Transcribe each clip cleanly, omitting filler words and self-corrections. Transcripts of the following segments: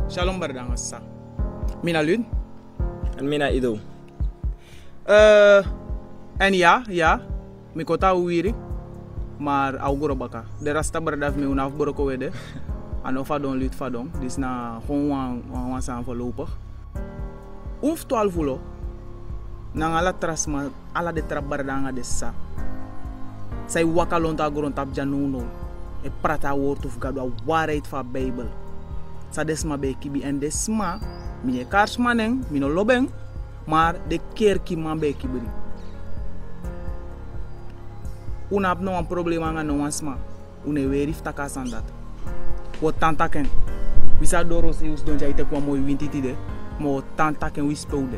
Shalom berdangasa. Mina Lud. En mina Ido. En ja. Mi kota uwiri. Maar auguro baka. De rasta berdaf me unaf boroko wede. Ano fadon Lud fadon. Dis na gewoon wan san voorlopig. Uf 12 ulo. Nang ala trasma ala de trabardanga dessa. Sai wakalonta goron tap januno. E prata woord of gado a waarheid van Bijbel. Sa desma be kibi en desma mine karsmanen mino lobeng maar de keer ki man be kibri. Una ap no een problema nga no ansma. Une werif takasan dat. Wo tantaken. Wisa doro se us donja ite kwa moy wintiti de. Mo tantaken wispeude.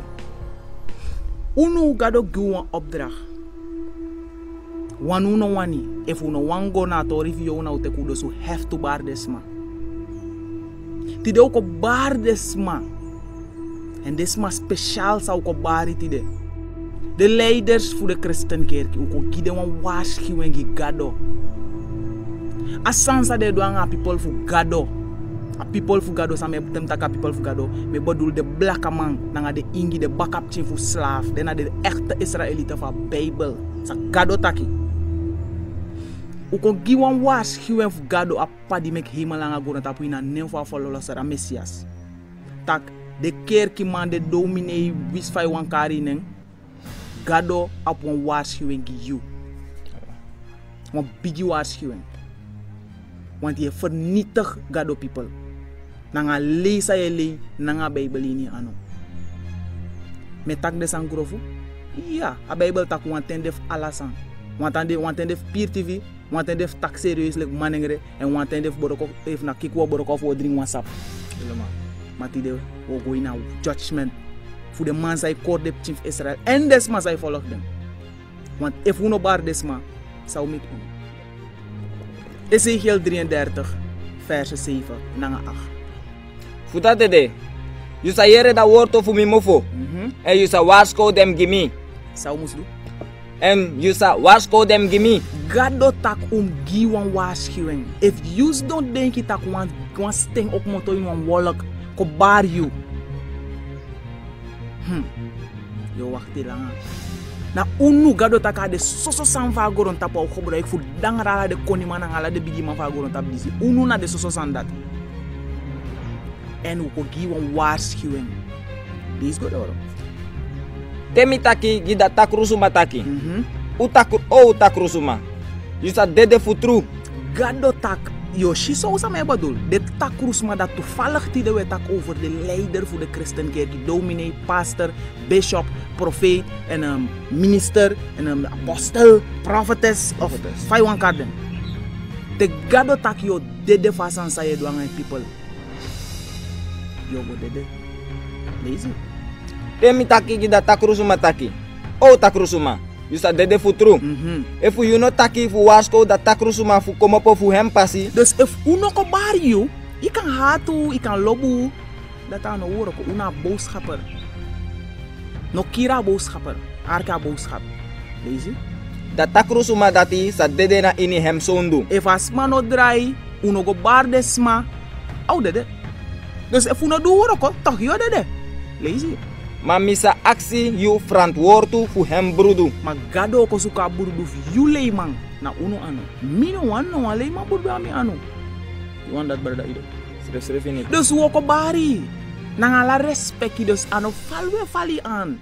Unu gado guwa opdracht. Wan uno wani. If uno wango na to review una ute kudo su have to bar desma. Tide ook op bar desma. En desma speciaal zou ook bari tide. De leiders voor de christenkerk ook gide wan waarschuwing gi gado. Asansa de doanga people fu gado. A people fu gado sa me temtaka people fu gado. Me bedoel de blakke man nanga de ingi de backup chin fu slaaf. Dena de echte Israëlieten van Bijbel. Sa gado taki. Uko giwan waarschuwing fu gado a padi mek himalanga gona tapu ina nemfa follow la Messias. Tak de keer ki man de dominee wisfai wankari neng. Gado op een waarschuwing you. Een biggie waarschuwing. Want je vernietigt Gado people. Nanga leesa je le, nanga Bijbel ini ano. Met tak de sang grofu? Ja, a Bijbel tak wantendef alasan. Wantendef peer TV, wantendef tak serieus like manengre en wantendef boroko even na kikwa boroko voor drink WhatsApp. Helemaal. Matide wo go in a judgment. Voor de man zij kort de chief Israël. En desma zij volgt hem. Want if uno bar desma, zou met u. Ezekiel 33, verse 7, nanga 8. Futate de. You sa yere da woord of mi mofo. En you sa waarschuw dem gimi. Zou moest doen. En you sa waarschuw dem gimi. Gado tak giwan waarschuwing. If you don't denk je tak wan sting op moto in wan wolk. Ko bar you. Yo wakti lang. Na unu gado taka de soso san fa goron tapa o khobra ik fu dangara de koni mana ngala de bigi man fa goron tap disi. Unu na de soso san dat. En u ko giwan waarschuwing. Dis go doro. Temi taki gida takrusuma taki. Takrusuma. You sa dede futru. Gado tak. Yo, she zou sa mij bedoel. De takrusma dat toevallig die we tak over de leider voor de christenkerk, die dominee, pastor, bishop, profeet en minister en apostel, prophetess of Faiwan Karden. De gado tak yo dede fasan sa ye doangan people. Yo go dede. Lazy. Temi taki gida takrusuma taki. Takrusuma. You sa dede futru. If you no taki fu waarschuw dat takrusuma fu kom op fu hem passi. Dus if uno ko bar you, je kan hatu, je kan lobu. Dat aan horen ko una boodschapper. No kira boodschapper. Arka boodschap. Deze. Dat takrusuma dati sa dede na ini hem sondu. If asma no dry, uno go bar desma. Au dede. Dus if uno do horen ko, toch yo dede. Lazy. Maar misa aksi you verantwoord voor hem broedu. Maar gado ko suka burdu you leimang na uno ano. Mino wano wale ma burdu ami ano. You want that brother ido. Seref ini. Dus woko bari. Nangala respect dus ano falwe fali an.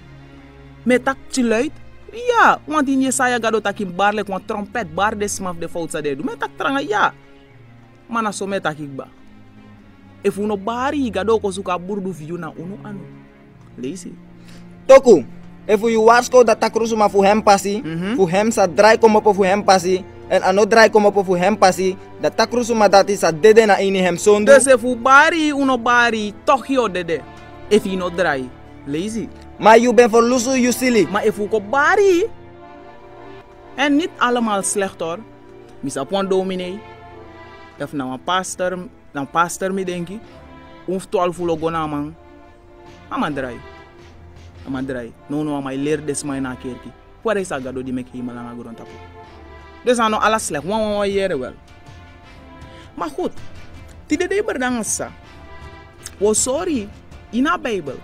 Metak chiluit. Ja, want in Jesaja gado takim barlek wan trompet bar desmaf de fout sa dedu. Metak tranga ja. Mana so metak ikba. If uno bari gado ko suka burdu you na uno ano. Lazy. Toku, if you waarschuw dat takrusuma fu hem passi, fu hem sa draai kom op fu hem passi, en ano draai kom op fu hem passi, dat takrusuma dati sa dede na ini hem sondu. Dus if you bari, uno bari, toch yo dede. If you no draai, lazy. Maar you ben verlusu you silly. Maar if you ko bari, en niet allemaal slecht hoor. Misa pon dominee, of na een pastor mi denki, 12 fulo gona man. Amadrai. No, amai leer desmai na kerki. Pwede sa gado di mek himalanga goron tapu. Dus ano alles slecht. Wan yere wel. Maar goed. Tide de berdangsa. was sorry in a Bible.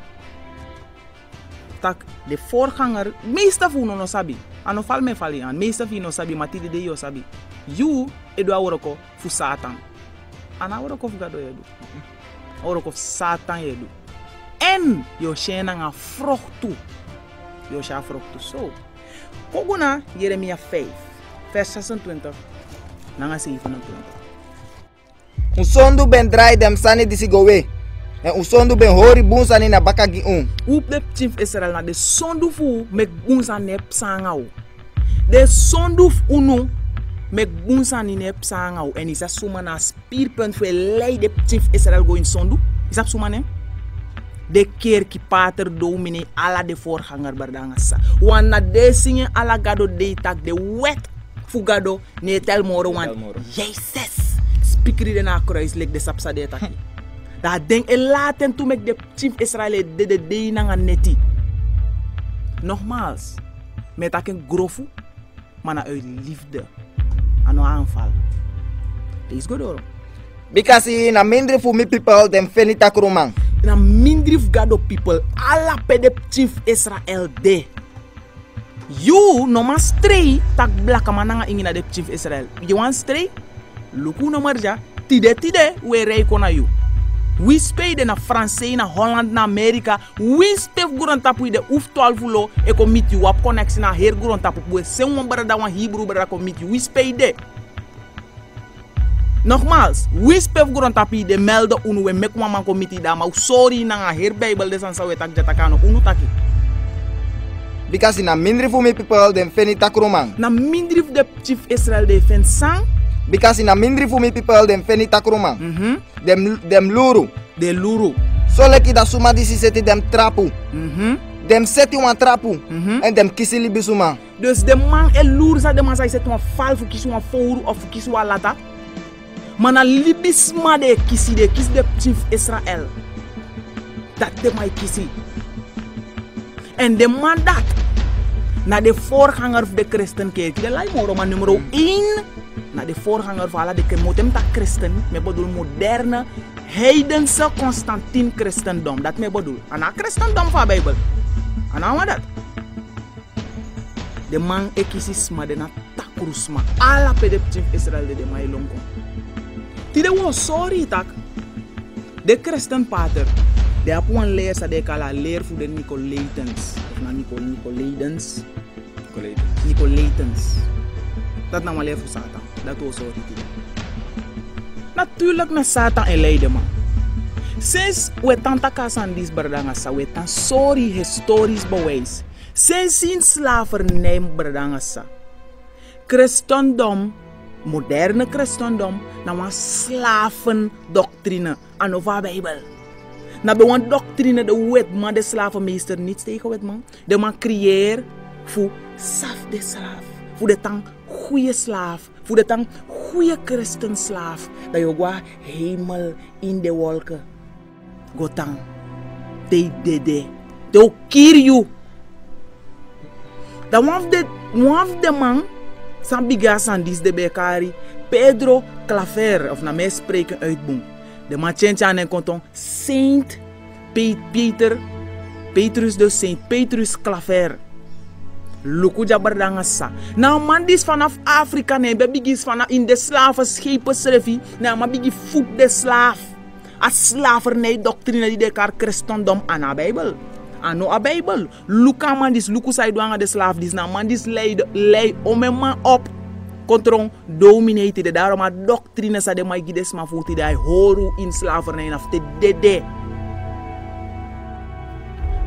Tak de voorganger, meeste van no sabi. Ano fal me fali aan, meeste van no sabi, matidi de yo sabi. You edo aworoko fu Satan. Ana aworoko fu gado yedu. Aworoko Satan yedu. En yo shena nga vrucht toe. Yo sha vrucht toe. So, koguna Jeremia 5, vers 26. Nanga 27. Usondu ben drai dem sani disi gowe. En usondu ben hori bunsani na bakagi Oep de chief Israel na de sondu fu mek bunsan nep sangau. De sondu unu mek bunsan nep sangau. En is a suma na spierpunt voor lei de chief Israel go in sondu. Is dat suma ne? De keer ki pater domine ala de voorganger berdangasa. Wana de singe ala gado de tak de wet fu gado ne tel moro wan. Jezus. Spikri de na kruis lek de sapsa de taki. Dat denk e laten toe met de chief Israël de nanga neti. Nogmaals, met dat een grofu, maar uit liefde. Ano aanval. Deze goed hoor. Because na mindre fu mi people dem fenita krumang. Na mindre fu gado people, ala pe de chief Israël de. You no mas stray tak blaka mananga ingina de chief Israël. You want stray? Luku no marja, tide we rei kona you. We spelen na Franse, na Holland, na Amerika. We spelen guran tapu de uf 12 lo e ko meet you wap connectie na her guran tapu boe sen wan barada wan Hebrew barada ko meet you. We spelen de. Nogmaals, we spelen guran tapu de melde unu we mek wan man ko meet da ma sorry na nga her Bible de san sa we tak jatakano unu taki. Because na mindre fu mi people dem fenita krumang. Na mindre fu de chief Israel de fen sang. Because in a mindre fu mi people dem fenita krumang. Dem luru. De luru. So leki da suma disi seti dem trapu. Dem seti wan trapu. En dem kisi libi suma. Dus de man e luru sa de man sa seti wan fal fu kisi wan fouru of fu kisi wan lata. Mana libi sma de kisi de chief Israel. Dat de mai kisi. En de man dat. Na de voorganger van de christenkerk. De lijn man nummer 1. Na de voorganger van de kemotem ta christen, me bedoel moderne, heidense Constantine christendom. Dat me bedoel. Ana christendom van Bijbel. Ana wat dat? De man ekisisma de na takrusma. Ala pede chief Israel de mai lonko. Tide was sorry tak. De christen pater. De ap wan leer sa de kala leer voor de Nicolaitans. Of na Nicolaitans. Dat nou maar leer voor Satan. Dat was sorry. Natuurlijk met Satan en lijden man. Sinds we tanta kasan dis berdangasa, we tan sorry historisch bewijs. Sinds in slavernij berdangasa. Christendom, moderne christendom, na wan slavendoctrine aan over Bijbel. Na be wan doctrine de wet man de slavenmeester niet tegen wet man. De man creëer voor saf de slaaf. Voor de tang goede slaaf. Voor de tang goede christenslaaf. Dat je gwa hemel in de wolken. Gotang. Te dede. Te kier you. Dat one of the man. San bigas aan dis de bekari. Pedro Claver. Of na mij spreken uitboom. De man tjentje aan en konton. Saint Petrus de Saint Petrus Claver. Luku jabardangasa. Nou man dis vanaf Afrika ne be bigis vanaf in de slavenschepen servi. Nou man bigi voet de slaaf. A slavernij doctrine die de kar christendom aan a Bijbel. Ano a Bijbel. Luka man dis luku sai doanga de slaaf dis na man dis lei ome man op. Kontrong dominate de daarom a doctrine sa de mai gides ma voeti de horu in slavernij af te dede.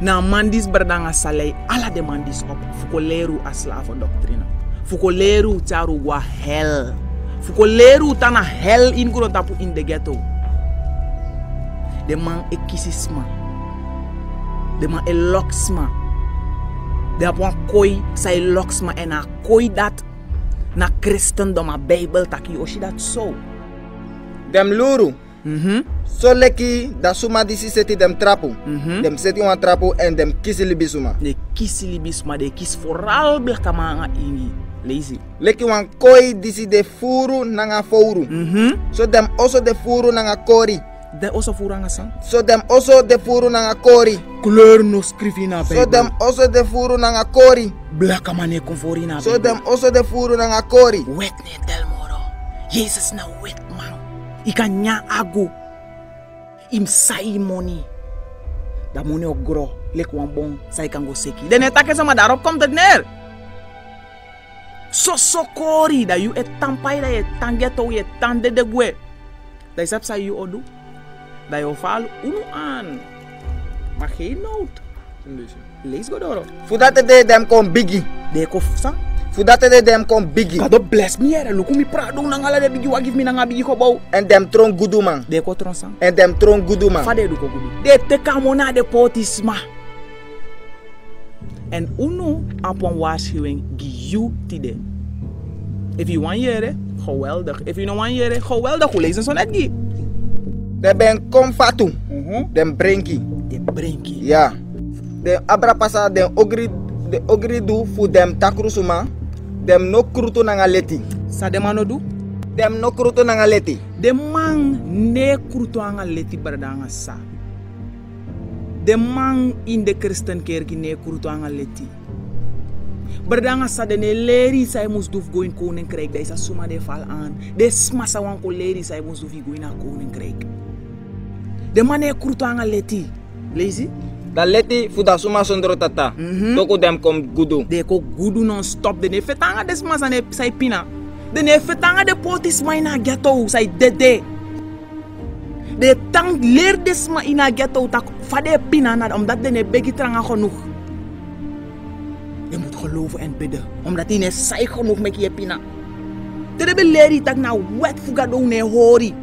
Na mandis berdanga salei ala de mandis op fuko leru a slave doctrine fuko leru taru wa hell fuko leru tana hell in guro tapu in de ghetto de man ekisisma de man eloksma de apwan koi sai loksma en a koi dat na christendom a Bijbel taki oshi dat so dem luru. So leki da suma disi seti dem trapu. Dem seti wan trapu en dem kisi libi suma. De kisi libi suma de kis vooral blakama nga ingi. Lazy. Leki wan koi disi de furu nanga fouru. So dem also de furu nanga kori. De also furanga sang. So dem also de furu nanga kori. Kleur no skrifi na So dem also de furu nanga kori. Blaka mane konfori na So dem also de furu nanga kori. Wet ne tel moro. Jesus na wet man. Ika nya ago. Im sai money. Da money ogro. Lek wan bon. Sai kan go seki. Den etake sama daarop komt het neer. So kori. Da you etampai da etangeto etande de gue. Da is sa you odu. Da je val unu aan. Maar geen nood. Lees go door. Voordat de dem kom biggie. De ko sang. Voordat de dem kom biggie. God bless me here. Look me prado nang ala de biggie wa give me nang biggie ko bau. En dem tron gudu man. De ko tron sang. En dem tron gudu man. Fade du ko gudu. De te kamona de potisma. En unu upon waarschuwing give you tide. If you want here, geweldig. If you no want here, geweldig. Hoe lezen zo net die? De ben kom fatu. Dem brenki. De brenki. Ja. De abra pasa de ogri du fu dem takrusuma. Dem no kruto nanga leti. Sa de mano du? Dem no kruto nanga leti. De man ne kruto anga leti berdanga sa. De man in de christenkerk ne kruto anga leti. Berdanga sa de ne leri sa mus duf go in koninkrijk. Da is a suma de val aan. De smasa wan ko leri sa mus duf go in a koninkrijk. De man ne kruto anga leti. Lazy? Da leti fu da suma sondro tata. Toko dem kom gudu. De ko gudu non stop. De ne fetanga de smasa ne sai pina. De ne fetanga de potis ma ina ghetto sai dede. De tang leer des ma ina ghetto tak fade pina na omdat de ne begi tranga genoeg. Je moet geloven en bidden. Omdat hij ne sai genoeg met je pina. De be leri tak na wet fugado ne hori.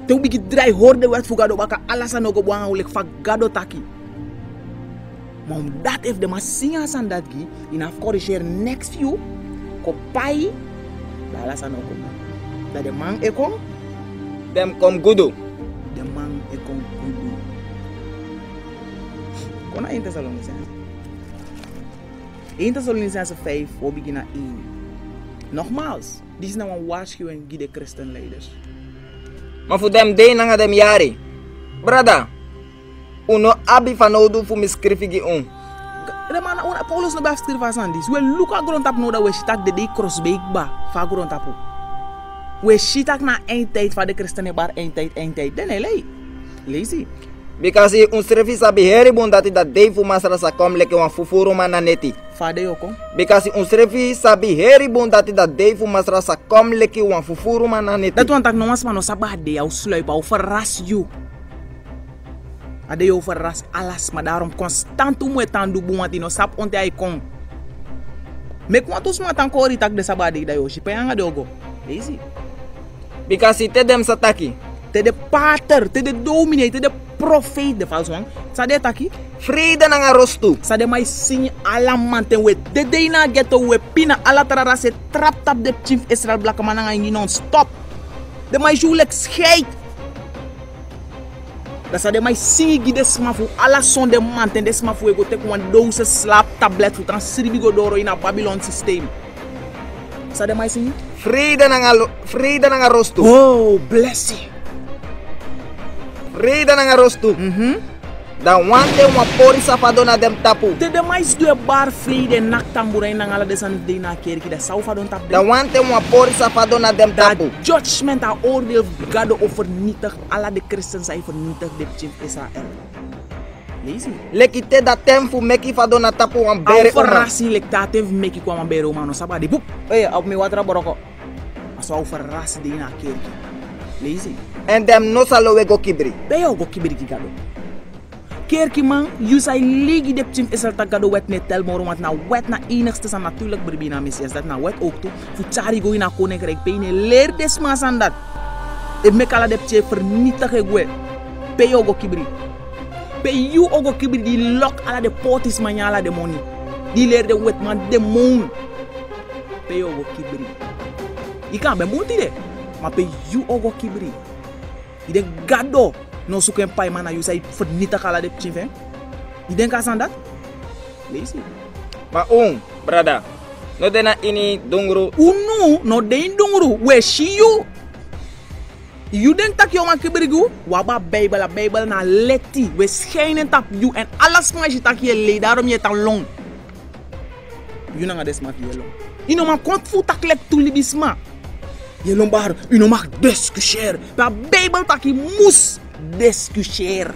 Te bigi dry hoorde wet fugado baka alasa no go bwanga ulek fagado taki. Maar omdat if de masinga san dat gi, in af corrigeer next few ko pai da alasa no go. Da de man e kom dem kom gudu. de man e kom gudu. Kona in Thessalonicense. 1 Thessalonicense 5, we beginnen 1. Nogmaals, dit is nou een waarschuwing die de christenleiders. Maar voor dem de nanga dem yari. Brada. Uno abi fanodu fu miskrifigi un. Remana una Paulus no baf skriva sandis. We luka grondtap no da we shitak de crossbeek ba fa grondtapu. We shitak na eindtijd van de christenen bar eindtijd. Den hele. Lazy. Because un service sabi heri bondati da dei fu masara sa kom leke wan fufuru mana neti. Fade yoko. Because un service sabi heri bondati da dei fu masara sa kom leke wan fufuru mana neti. Dat want tak no mas mano sabah de au sluip au verras you. Ade yo verras alas maar daarom constant moet tandu buati no sap onte ai kom. Mek want us matan kori tak de sabadi da yo shipayanga dogo. Lazy. Because te dem sataki. Te de pater, te de dominee, te de profeet de falswang. Sa de taki. Vrede nanga rostu. Sa de mai sing ala manten we de deina ghetto we pina ala tarara se trap tap de chief Israel black man nga non stop. De mai julek scheit. Da sa de mai sing de smafu ala son de manten de smafu we go take one dose slap tablet futan siribi go doro in a Babylon system. Sa de mai sing Vrede nanga rostu. oh bless you. Vrede nanga rostu. Dan wante wa pori safadona dem tapu. Te de mais do bar vrede nak tambura in ngala de san de na kerki da saufa don tap. Dan wante wa pori safadona dem tapu. Judgment a oordeel God vernietig alla de christenen zijn vernietigd de chief Israël. Lees me. Leki te da temfu meki fadona tapu wan Au bere oma. verrassing lek tatev meki kwam bere oma no sabadi boep. Op me watra boroko. Aso au verras de na kerki. Lees me. En dem no salowe go kibri. Beyo go kibiri ki gado. Kerki man, you say legi de chief Israël ta gado wet net tel moro want na wet na enigste san natuurlijk berbina messias dat na wet ook toe. Futsari go ina koninkrijk peine leer des mas aan dat. De mekala de chief vernietige gue. Beyo go kibiri. Pe you ogo kibiri di lock ala de potis manyala de money. Di leer de wet man de moon. Pe you ogo kibiri. I kan ben bunti de. Maar pe you ogo kibiri. I de gado no suken pai mana you say vernietig ala de chief hè. I denk asan dat? Lees it. Ma brada. No dena ini dungru. Unu no dein dungru. We shi you. You denk tak yo man kibrigu? Waba Bible na leti. We schijnen tap you en alles van je tak je le. Daarom je tan long. You na des mak je long. You no man kont fu tak lek tu libisma. Je long bar. You no mag discussiëren. Pa Bible tak je mus discussiëren.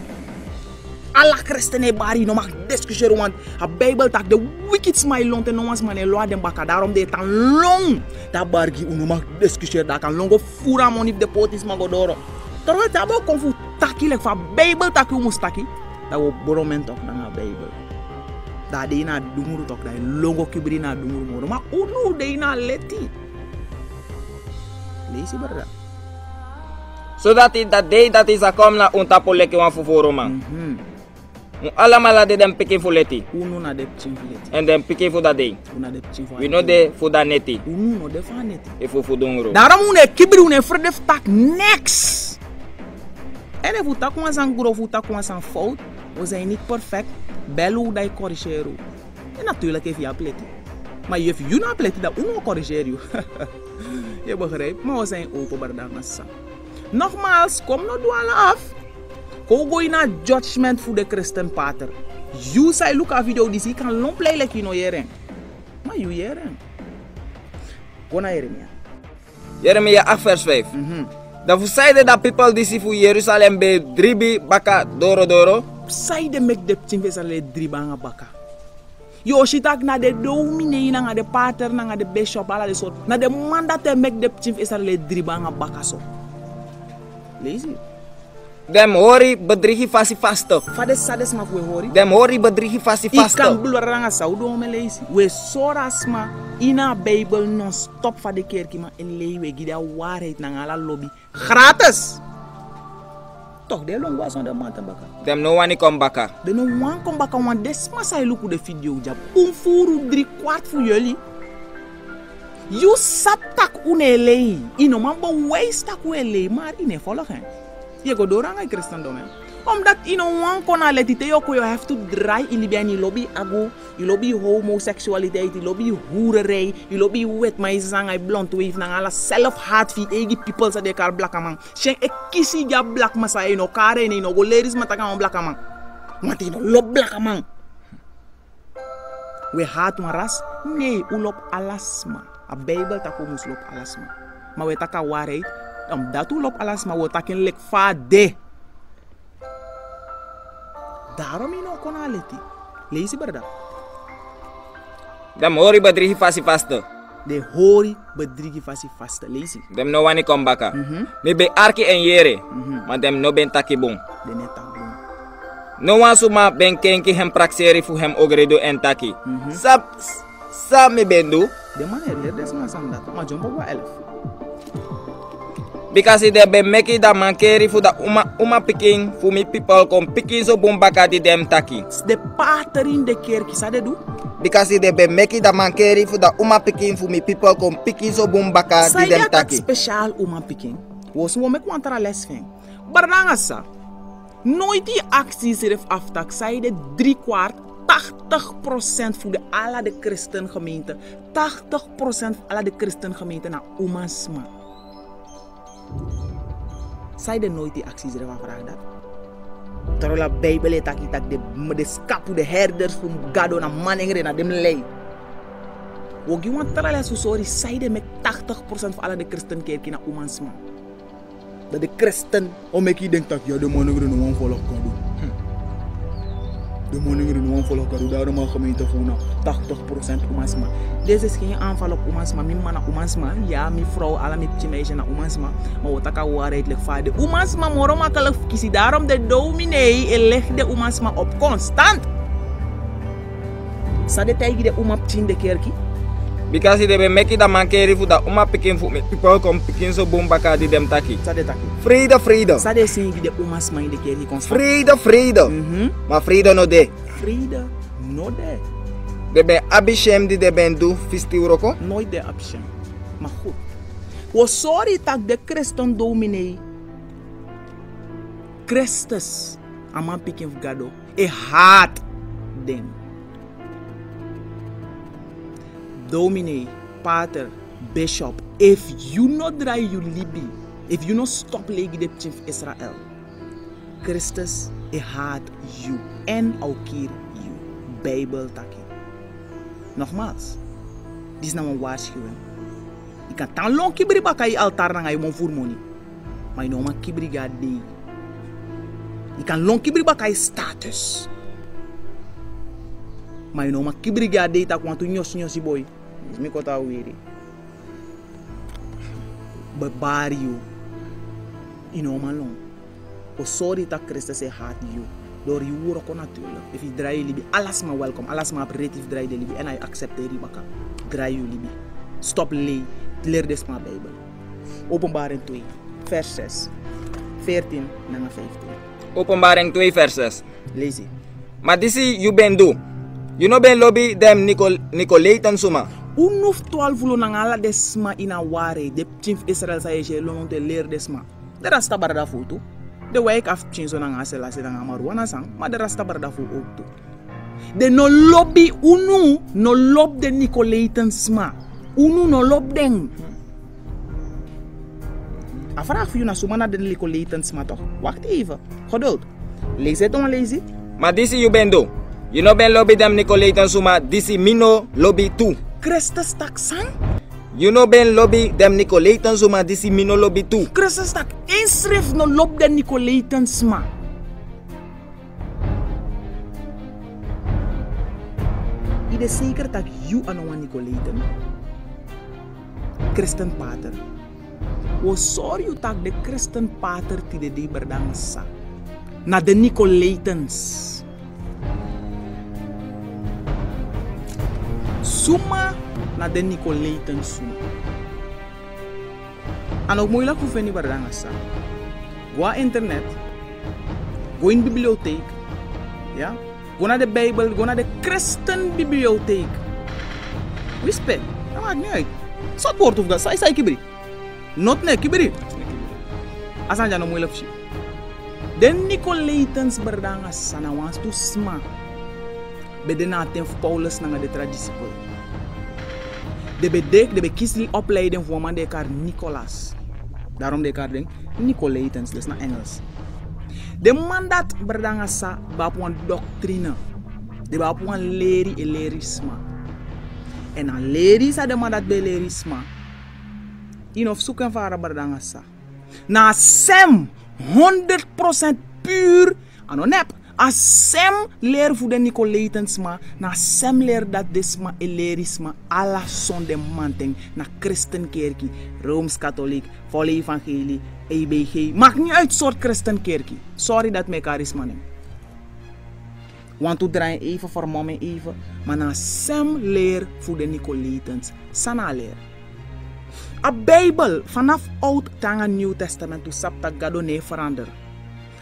Alla christenen bari no mag discussiëren want a Bible tak de wicked smile long te no mas man loa den baka. Daarom de tan long. Da bargi uno mag discussiëren da kan longo fura monif de potis magodoro. Terwijl tabo kon fu taki lek fa Bible taki mus taki. Da wo boromen tok na Bible. Da de na dumuru tok da longo kibri na dumuru moro. Ma unu de na leti. Lees berda. So that is a kom na untapo leki wan fufuro man. Alamala de dem piki fu leti. Unu na de pichin leti. En dem piki fu da day. Una de pichin fu. We know de fu da neti. Unu no de fa neti. E fu dungro. Daarom une kibri une fredef tak next. En if utak wan san guro of utak wan san fout, we zijn niet perfect. Belu dai corrigeren. En natuurlijk heeft je apleti. Maar if you na apleti, dan uno corrigeer je. Je begrijpt? Maar we zijn open bardangasa. Nogmaals, kom no douane af. Go na judgment voor de christen pater. You say look a video die kan lomplay like you no yeren. Maar you yeren. Go na Jeremia. Jeremia 8 vers 5. Dan zeiden dat people die si fu Jerusalem be dribi baka doro. Sai de mek de chimfe sa le driba nga baka. Yo shitak na de domine na nga de pater na nga de bishop ala de sort. Na de mandate mek de chimfe sa le driba nga baka so. Lazy. Dem hori bedrigi fasi fasto. Fades sades ma fwe hori. Dem hori bedrigi fasi fasto. Ikan bulwara nga saudo me lazy. We soras ma ina Bible non stop fa de kerk ma en lewe gida waarheid na nga la lobby. Gratis. Toch de long was on de maand baka. Dem no wani kom baka. De no wan kom baka wan desma sai luku de video jab. Furu 3/4 voor jullie. You satak unelei. Ino mambo waste tak unelei maar ine volgen. Je go door aan christendom. Omdat ino wan kona letite yo have to dry in libiani lobby ago, you lobby homoseksualiteit, you lobby hoererij, you lobby wet maar zang ai blond wave nang ala self hard fi egi people sa de kar black man. Shen e kisi ja black masa ino kare ni no go ladies mataka on black man. Mati no lob black man. We haat maras nee ulop alasma. A Bible tako mus lop alasma. Maar we taka waarheid dat ulop alasma we taken lek fa de. Daarom ino konaleti. Lees berda. Dem hori bedrigi fasi fasto. De hori bedrigi fasi fasto. Lees. Dem no wani kom baka. Me be arki en yere. Maar dem no ben taki bon. De neta bon. No wan suma ben kenki hem praxeri fu hem ogredo en taki. Sa me bendu. De man er des man sam dat. Ma jombo wa 11. Because they be make da mankeri fu da uma picking fu mi people kom picking so bombaka di dem taki. De pater in de kerk sa de do. Because they be make da mankeri fu da uma picking fu mi people kom picking so bombaka di dem taki. Speciaal uma picking. Was wo mek wantara les feng. Bardanga sa. Nooit die acties erf aftak sai de 3/4 80% voor de alla de christengemeente. 80% voor alla de christengemeente na umasma. Zij de nooit die acties erin vragen dat. Terwijl de Bijbel het tak de skapu de herders van gado na mannen na dem lei. Wogi want terwijl zo sorry zij de met 80% van alle de christenkerken na umasma. Dat de christen om ik denk dat ja de mannen erin een volk gado. De mannen erin een volk gado daarom een gemeente voor 80% umasma. Deze is geen aanval op umasma, mijn man umasma, ja, mijn vrouw, alle mijn meisjes na umasma, maar wat ik al waarheid leg vader. Umasma moro makkelijk kiezen, daarom de dominee legt de umasma op constant. Sa de tegen de umap in de kerkie? Because they be make da mankeri fu da uma pikin fu me people kom pikin so bombaka di dem taki. Sa de taki. Vrede. Sa de sing de umasma in de kerkie constant. Vrede. Maar vrede no de. Vrede no de. De ben abishem die de ben do fisti uroko? Nooit de abishem. Maar goed. We sorry dat de christen dominee Christus aman pikin gado. E haat den. Dominee, pater, bishop, if you not dry you libi, If you no stop legi de chimf Israel, Christus haat you en aukir you. Bijbel taki. Nogmaals, dit is nou een waarschuwing. Ik kan tan long kibri ba kai altar na ngai mon furmoni. Maar je no ma kibri ga de. Ik kan long kibri ba kai status. Maar je no ma kibri ga de ta kwantu nyos boy. Is me kota wiri. Barbario. You know man long. O sorry dat Christus haat you. Door je woorden kon natuurlijk. If je draai je libi, alles maar welkom. Alles maar aperitief draai de libi. En hij accepteert die baka. Draai je libi. Stop lee. Leer des maar Bijbel. Openbaring 2, vers 6. 14 naar 15. Openbaring 2 vers 6. Lees je. Maar disi you ben do. You know ben lobby dem Nicolaitan suma. Unuf 12 ulo nangala desma ina ware. De chimf Israel sa yeje long te leer desma. De rasta barada foto. De wijk af chinzo nanga sela se nanga maruana sang. Maar de rasta barada foto ook toe. De no lobby unu no lob de Nicolaitan sma. Unu no lob deng. A vraag voor je naar suma naar de Nicolaitan sma toch? Wacht even. Geduld. Lees het dan lees het. Maar disi you ben do. You know ben lobby dem Nicolaitan suma. Disi mino lobby tu. Christus tak sang? You know ben lobby dem Nicolaitan suma. Disi mino lobby tu. Christus tak inschrift no lob de Nicolaitan sma. Ide zeker dat you ano een Nicolaitan. Christen pater. Wo sorry you tak de Christen pater ti de berdang sa. Na de Nicolaitans. Suma na de Nicolaitans suma. En ook moeilijk hoeven niet berdang sa. Go aan internet. Go in bibliotheek. Ja? Go naar de Bijbel. Go naar de Christen bibliotheek. Whisper. Dat maakt niet uit. Zat woord of dat, sai kibri. Not ne kibri. Asan jano moeilijk shit. Den Nicolaitans berdanga sana wants to sma. Bedena ten Paulus nanga de traditie. De bedek de bekisli opleiding voor man de kar Nicolas. Daarom de kar ding Nicolaitans, dus na Engels. De mandat berdanga sa bapuan doctrine. De bapuan leri e lerisma. En aan leris a de mandat be lerisma. In of zoeken vara berdanga sa. Na sem 100% puur ano nep. A sem leer voor de Nicolaitans ma. Na sem leer dat desma e lerisma ala son de manteng. Na christenkerkie, Rooms-Katholiek, volle evangelie, EBG. Maakt niet uit soort christenkerkie. Sorry dat mij charisma neemt. Want we draaien even voor mama even. Maar na sem leer voor de Nicolaitans. Sana leer. A Bijbel vanaf Oud tanga Nieuw Testament to sapta gado ne verander.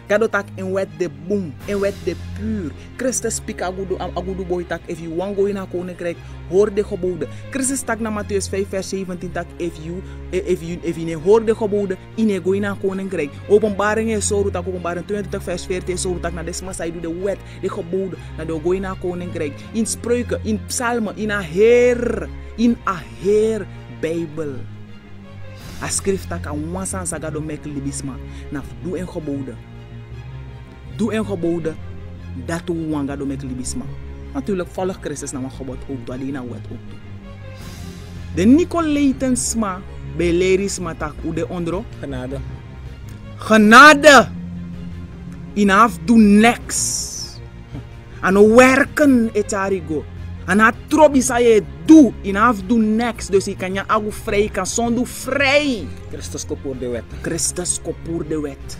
Gado tak in wet de boom, in wet de puur. Christus speak agudu boy tak if you want go in a koninkrijk, hoor de geboden. Christus tak na Matthäus 5 vers 17 tak if you ne hoor de geboden, in go in a koninkrijk. Openbaring is zo tak openbaring 22 vers 14 zo tak na desma sai do de wet, de geboden, na do go in a koninkrijk. In spreuken, in psalmen, in a heer Bijbel. A schrift tak a wansan sagado mek libisma, na do en geboden. Doe en geboden, dat we wanga do mek libisma. Natuurlijk volg Christus na een gebod ook, dat die na wet ook. De Nicolaitans ma, belerisma tak u de ondro. Genade. Genade. Inaf do next. Ano werken etarigo. Ana trobi sa je do, inaf do next. Dus je kan je agu vrij, kan zondu vrij. Christus kopur de wet. Christus kopur de wet.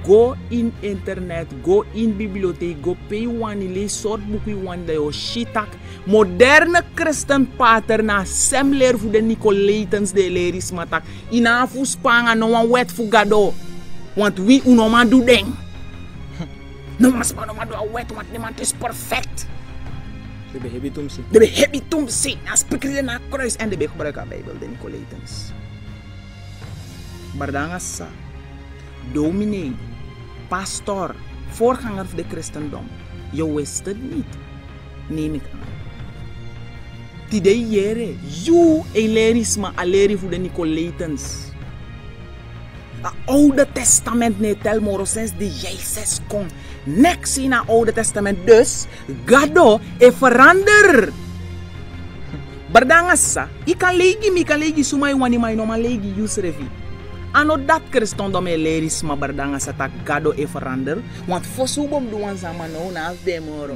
Go in internet, go in bibliotheek, go pay one, lees soort boeken one dat je shitak. Moderne christen pater na semler voor de Nicolaitans de lerisma tak. Ina fu spanga no one wet fu gado. Want wie unoma do ding. No mas pa no ma do a wet want niemand is perfect. De behebitumsi. De behebitumsi. Na spikri na kruis en de be gebruik Bijbel de Nicolaitans. Bardangasa. Dominee, pastor, voorganger van de christendom. Je wist het niet, neem ik aan. Tide yere, you elerisma aleri fu de Nicolaitans. Het Oude Testament ne tel moro sinds de Jezus kon. Next in het Oude Testament dus, gado e verander. Bardangasa, ik kan legi sumai wani mai no ma legi yusrevi. Ano dat Christendom e lerisma bardangasa tak gado e verander, want fosubom duan zaman no na demoro.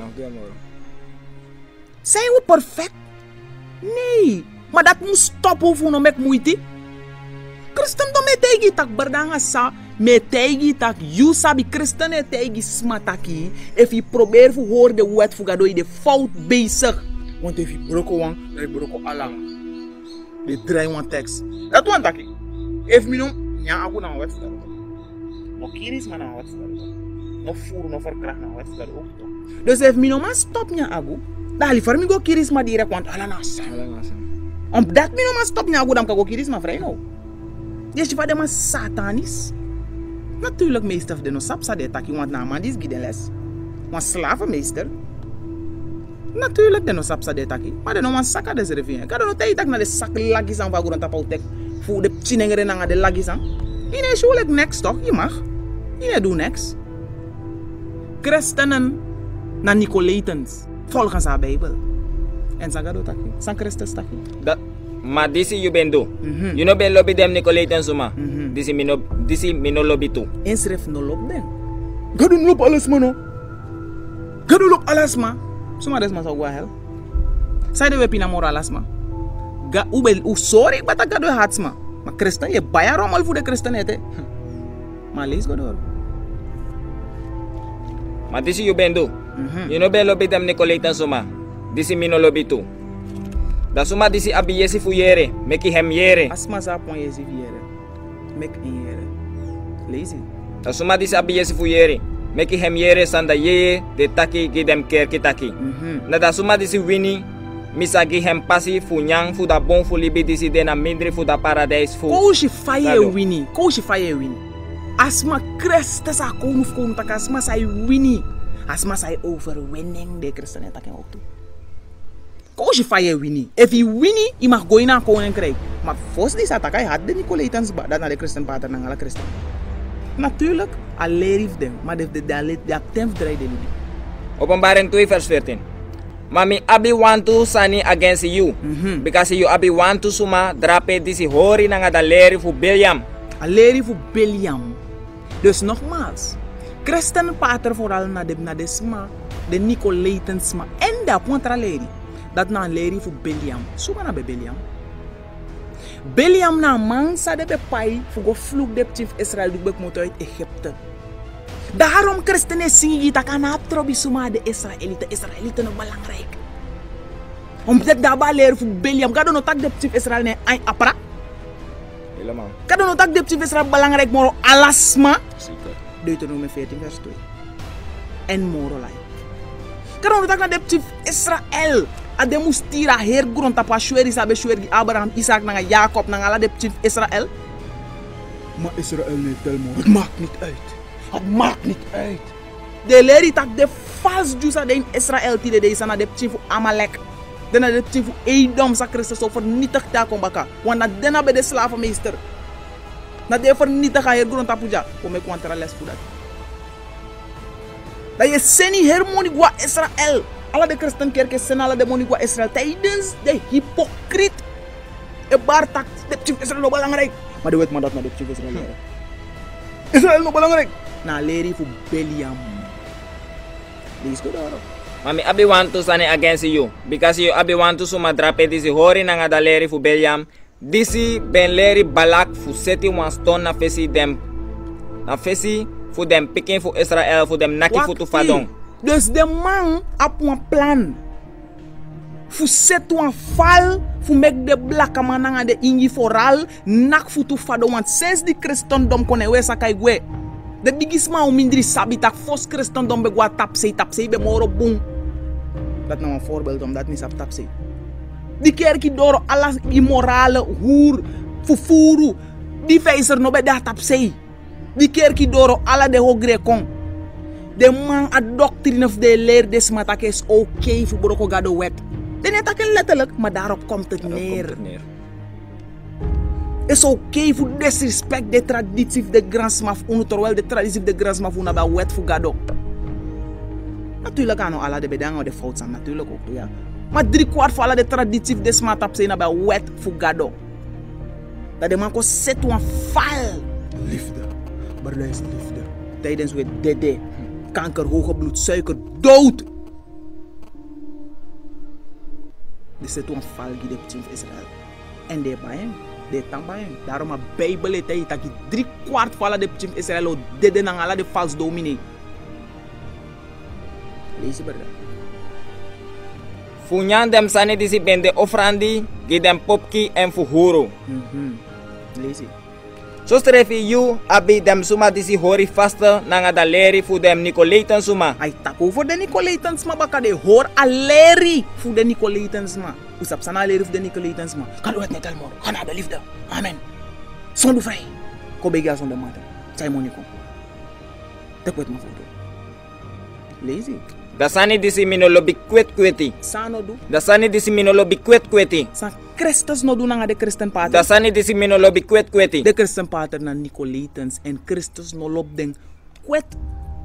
Zijn we perfect? Nee, maar dat moet stoppen voor no mek moeite. Christendom e tegi tak bardangasa, me tegi tak you sabi Christen e tegi smataki, if je probeert voor hoor de wet voor gado de fout bezig. Want if je broko wan, dan broko alang. De draai wan tekst. Dat wan taki. If me no, nya aku na wet voor gado. No kiris man na wet voor gado. No furu no verkracht na wet voor gado ook toch. Dus if me no man stop nya aku, dan ali farmi go kiris ma direct want alana sa. Om dat me no man stop nya aku dan ka go kiris ma vrij no. Yes, je vader maar satanisch. Natuurlijk meester de no sapsa de taki want na man dis giden les. Want slavenmeester. Natuurlijk de no sapsa de taki, maar de no man saka des revien. Kada no tay tak na de sak lagis aan vaguran tapautek. Fu de chinengere na de lagis aan. Ine show like next toch, je mag. Ine do next. Christenen na Nicolaitans volgens haar Bijbel. En sagado taki, san Christus taki. Maar disi you ben do. You no ben lobby dem Nicolaitans suma. Disi mi no lobby too. Inschrift no lob den. Gado lop alles man no. Gado lop alles man. Suma des mas ogwa hel. Sai de wepina moralas ma. Ga ubel sorry bata gado hatsma. Ma Christen je baya romal fu de Christen ete. Ma lees godor. Ma disi you ben do. You no ben lobby dem Nicolaitans suma. Disi mi no lobby too. Da suma disi abi yesi fu yere, meki hem yere. Asma sa pon yesi yere. Mek in yere. Lazy. Da suma disi abi yesi fu yere. Meki hem yere sanda ye de taki gidem kerki taki. Na da suma disi wini misagi hem pasi fu nyang fu da bon fu libi disi de na mindri fu da paradise fu. Koushi faye wini. Koushi faye wini. Asma Christa sa konuf kon tak asma sai wini. Asma sai overwinning de Christen tak ook toe. Koushi faye wini. If he wini, hij mag gooien naar koninkrijk. Maar volgens die attack hij had de Nicolaitans dat naar de Christen pater naar alle Christen. Natuurlijk, alleen heeft hem, maar de attempt draait de niet. Openbaring 2 vers 14. Mami abi want to sani against you. Because you abi want to suma drape disi hori na da leri fu Biliam. Leri fu Biliam. Dus nogmaals, Christen pater vooral naar de sma, de Nicolaitans sma en de contra leri. Dat na leri fu Biliam. Suma na be Biliam. Biliam na man sa de pai fugo vloek de chief Israël die bek moet uit Egypte. Daarom christenen zingen dat kan abtrobi suma de Israëlieten nog belangrijk. Omdat daarbij leren voor Biliam, kan no tak de chief Israël ne ay apra. Helemaal. Kan no tak de chief Israël belangrijk moro alasma. Zeker. Deuteronomie 14 vers 2. En moro lai. Kan no tak na de chief Israël. Ade mustira her grond tapa shweri sabe shweri Abraham, Isaac nanga Jacob nanga ala de chief Israël. Maar Israël niet helemaal. Het maakt niet uit. Het maakt niet uit. De leri tak de vals jusa de in Israël tide de sana de chief Amalek. Dena de chief Edom sa Christus so vernietigd daar kom baka. Want na dena be de slavenmeester. Na de vernietig her grond tapuja. Kom ik contra les voor dat. Dat je seni hermoni gwa Israël. Alle de christenkerken zijn alle demoniek wa Israël tijdens de hypocriet. E bar tak de chief Israël no belangrijk. Maar de wet maar dat naar de chief Israël. Israël no belangrijk. Na leri fu Biliam. Lees go daar. Mami abi want to sani against you. Because you abi want to suma drape disi hori na da leri fu Biliam. Disi ben leri balak fu seti wan stone na fesi dem. Na fesi fu dem picking fu Israël fu dem naki fu tu fadong. Dus de man op een plan. Fu set een val, fu mek de blaka mananga de ingi foral, nak fu tu fado want sinds die Christendom kone we sakai we. De bigisma o mindri sabitak fos Christendom be gwa tapsei be moro boom. Dat nou een voorbeeld om dat niet op tapsei. Die kerkie door alles immorale hoer, fufuru, die wijzer no be da tapsei. Die kerkie door alle de hogre kon. De man a doctrine of de leer des matak is okay voor boroko gado wet. Den het takken letterlijk, maar daarop komt het neer. Is oké voor disrespect de traditie de gransmaf uno, terwijl de traditie de gransmaf uno bij wet voor gado. Natuurlijk aan alle de bedangen de fout zijn, natuurlijk ook, ja. Maar 3/4 van alle de traditie de smatap zijn bij wet voor gado. Dat de man kon zetten een val. Liefde, maar luister liefde. Tijdens we dede, kanker, hoge bloed, suiker, dood. De zetten een val die de betreft Israël. En de bij hem. De tambayen. Daarom a Bijbel het hij dat 3/4 van de betreft Israël dede nang alle de vals dominee. Lees je brada. Funyan dem sani disi bende ofrandi, gidem popki en fuhuro. Lees je. So strefi you abi dem suma disi hori vaste nanga da leri fu dem Nicolaiten suma. Hij tako voor de Nicolaitans ma baka de hoor aleri voor de Nicolaitans ma. Usap sana aleri voor de Nicolaitans ma. Kan het net almor. Kan de liefde. Amen. Zonde vrij. Ko bega zonde mate. Sai moniko. Tek wet ma foto. Lees je. Da sani disi minolobi kweti. Sano do. Da sani disi minolobi kweti. Sa Christus no do nanga de Christen pater. Da sani disi minolobi kweti. De Christen pater na Nicolaitans en Christus no lop den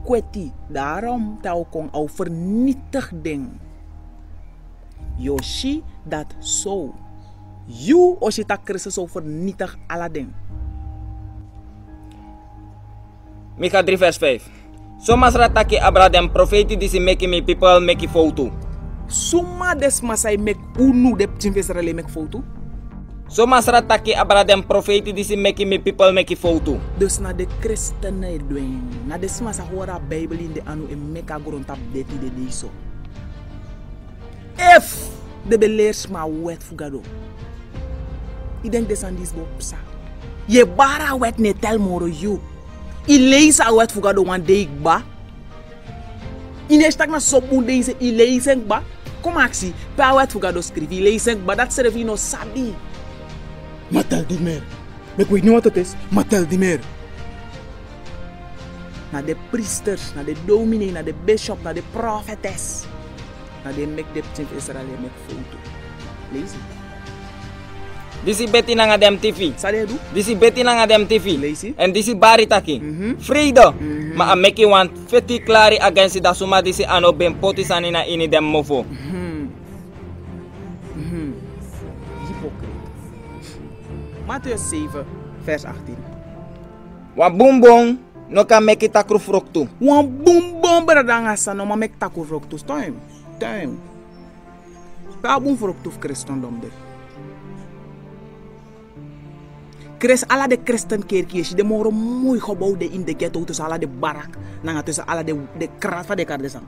kweti. Daarom tau kon au vernietig ding. Yoshi dat zo. You oshi ta Christus au vernietig alla ding. Mika 3 vers 5. So masrataki abradem profeti disi make me people make foto. Suma des masai mek unu de pchinvesrele mek foto. So masrataki abradem profeti disi make me people make foto. Dus na de christenen doen. Na de smasa hora Bijbel in de anu en meka grond tap deti de diso. If de beleers ma wet fugado. I denk des an dis bo psa. Ye bara wet ne tel moro you. I lees a wet fugado wan deik ba. Ine stak na sopun deze i lezen ba. Kom aksi, pa wet fugado skrif i lezen ba dat servi no sabi. Maar tel die meer. Ik weet niet wat het is, maar tel die meer. Naar de priesters, naar de dominee, naar de bishop, naar de prophetes. Naar de mek de ptink Israël mek foto. Lees het. Disi beti nanga dem TV. Sade do? Disi beti nanga dem TV. Lazy. En disi baritaki. Vrede. Ma a meki want feti klari against da suma disi ano ben poti sanina ini dem mofo. Hypocriet. Mattheüs 7, vers 18. Wa bumbong no ka meki takru froktu. Wan boom boom beradanga sa no ma mek taku froktus time. Pa boom froktus christendom de. Chris alla de christen kerkjes de moro mooi gebouwd in de ghetto tussen alla de barak nanga tussen alla de krat van de kardesan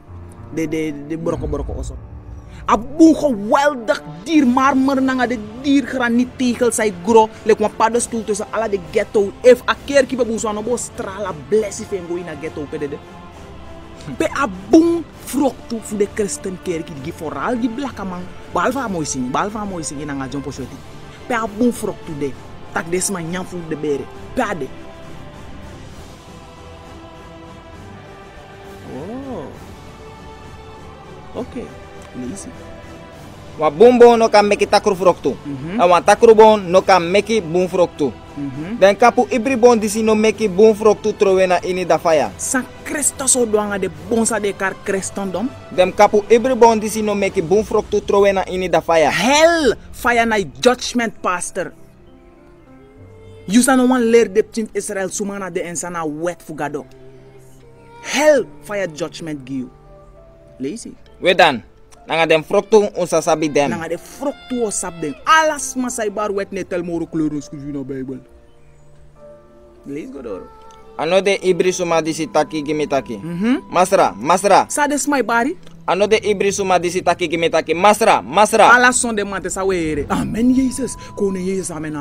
de broko oso abu geweldig dier marmer nanga de dier graniet tegel sai gro lek wan paddenstoel tussen alla de ghetto if a kerkie be bozo no bo strala blessi fengo in a ghetto pedede be abung froktu fu de christen kerkie die vooral die blakka man balva mooi sing nanga jompo shoti be abung froktu de tak des man nyam fu de bere pade. Oh. Okay. Lazy. Wa bumbo no ka meki takru froktu. Wa takru bon no ka meki bum froktu. Den kapu ibri bon disi no meki bum froktu trowena ini da faya. San Christos o doanga de bonsa de kar christendom. Dem kapu ibri bon disi no meki bum froktu trowena ini da faya. Hell fire na judgment pastor. You sa no one leer de ptint Israel sumana de ensana wet fugado. Hell fire judgment give you. Lazy. We dan. Nanga dem froktu unsa sabi dem. Nanga de froktu o sab dem. Alas masai bar wet ne tel moro kleur skrivi na Bible. Lees go door. Ano de ibri suma disi taki gimitaki. Masra. Sa des my bari. Ano de ibri suma disi taki gimitaki. Masra. Alas son de mate sa were. Amen Jesus. Koning Jesus. Amen.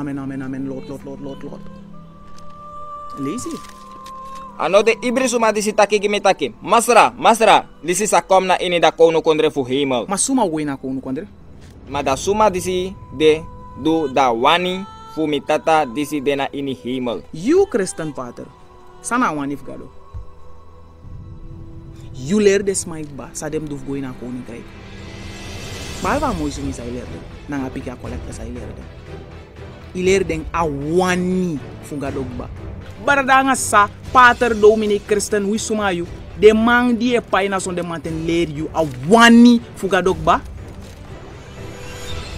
Lord. Lees it. Ano de ibri suma disi taki gimitaki. Masra. Disi sa kom na ini da kono kondre fu hemel. Masuma wena kono kondre. Ma da suma disi de do da wani fu mitata disi dena ini hemel. You Christian pater. Sana wani fgado. You leer des my ba sa dem duf go ina koninkrijk. Baiva mo isu misa iler den. Nanga pika collecta sa iler den. Iler den awani fugadogba. Barada nga sa pater domini Christian wisumayu. De mang die paina son de manten ler you awani fugadogba.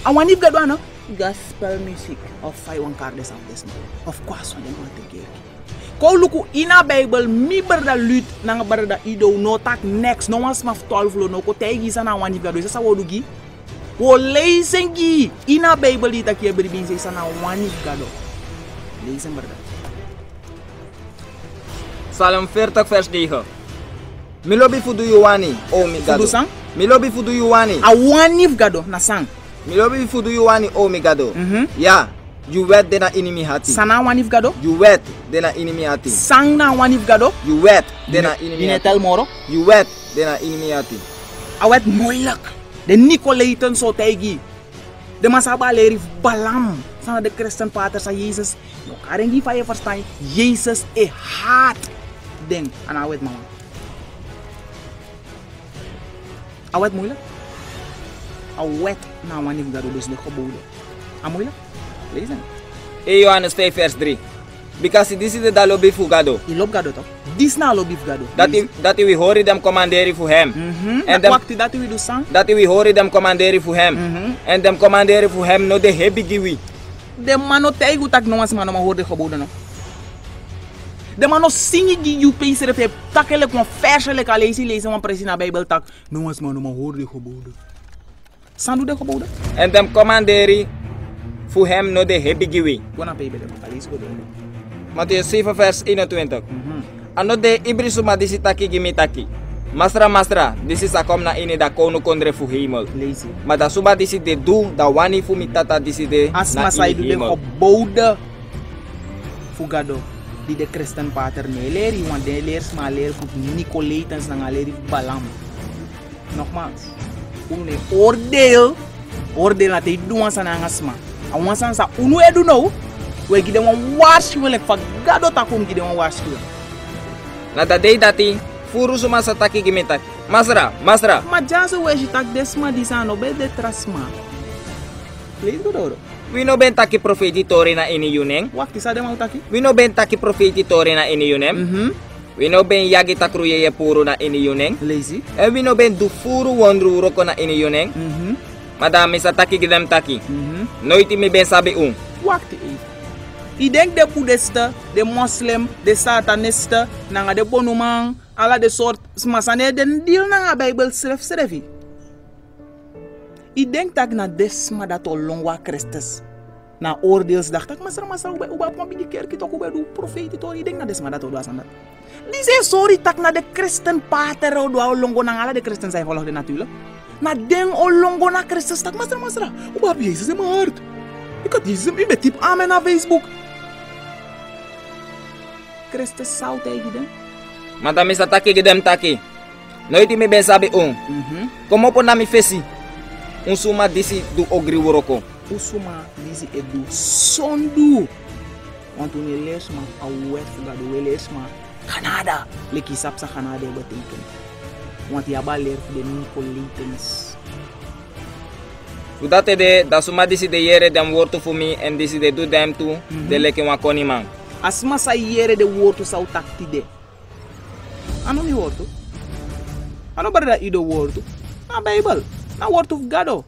Awani fugado ano? Gospel music of 5 cardes of this man. Of course, on the mountain cake. Kau luku ina Bible mi berda lut nanga berda ido no tak next no mas maf 12 lo no ko tegi sana wani gado isa sawodugi. Wo leisengi ina Bible ita kia berbin sa sana wani gado. Leisen berda. Psalm 40 vers 9. Milobi fudu yuwani o mi gado. Fudu sang? Milobi fudu yuwani. Awani gado na sang. Milobi fudu yuwani o mi gado. Ya, you wet dena inimi hati. Sana wani gado? You wet dena inimi hati. Sang na wani gado? You wet dena inimi hati. Inetel moro? You wet dena inimi hati. Awet moilak. De Nicolaitan so tegi. De masaba leri balam. Sana de Christian pater sa Jesus. No karengi fa e verstaan. Jesus e haat. Den an awet mama. Awet moilak. Awet na wani gado dus de gebouwde. Amoilak. Lezen. E Johannes 5 vers 3. Because this is the dalobi fugado. I lob gado toch? Dis na lobi gado. Dat we horen dem commanderen voor hem. En dan wakti dat we do sang. Dat we horen dem commanderen voor hem. En dem commanderen voor hem no de hebigiwi. De mano teigu tak no mas mano ma hoorde gebouwde no. De mano singi gi you pense de takele kon versele ka lezen wan presi na Bijbel tak no mas mano ma hoorde gebouwde. Sandu de gebouwde. En dem commanderen voor hem no de hebigiwi. Wana Bijbel de kalis go de. Mattheus 7 vers 21. Ano de ibrisuma disi taki gimitaki. Masra, disi sakom na ini da kono kondre fu hemel. Lazy. Maar da suba disi de du da wani fu mitata disi de Asma na sai ini du de hemel. gebouwde. Fugado. Di de Christian pater ne leri wan de leers ma leer fu Nicolaitans na leri balam. Nogmaals. Une oordeel na te duwan sa na ngasma. Awan san sa unu edu no. We gide wan waarschuwelijk van gado takum gide wan waarschuwelijk. Na da day dati furu suma sa taki gimitaki. Masra. Ma jaso we tak desma di sano be de trasma. Please go doro. We no ben taki profetitori na ini yuneng. Wakti sa de mau taki? We no ben taki profetitori na ini yunem. We no ben yagi takruye ye puru na ini yuneng. Lazy. E we no ben du furu wondru roko na ini yuneng. Madami sa taki gidem taki. Noiti mi ben sabi Wakti even. I denk de boeddhisten, de moslim, de satanisten, nanga de bonumang, ala de soort smasane den deal nanga Bijbel schreef. I denk dat na desma dat longwa Christus. Na oordeelsdag tak masra uba pompi di kerk to uba du profeti to I denk na desma dat do asandat. Dise sorry tak na de Christen pater do longo nanga ala de Christen zijn volg de natuurlijk. Na den longo na Christus tak masra uba Jezus in mijn hart. Ik had Jezus in mijn typ amen na Facebook. Christus zou tegen den. Madami sa taki gidem taki. Noiti mi ben sabi Como po na mi fesi. Suma disi du ogri woroko. Usuma disi edu sondu. Want toen je leert maar awet fugado we leert maar Canada. Leki sap sa Canada betekent. Want je ba leert de Nicolaitans. Fudate de da suma disi de yere dem wortu fu mi en disi de du dem tu de leki wa koni man. Asma sa yere de woord zou takti de. Ano ni woord? Ano berada ido woord? Na Bible. Na word of God.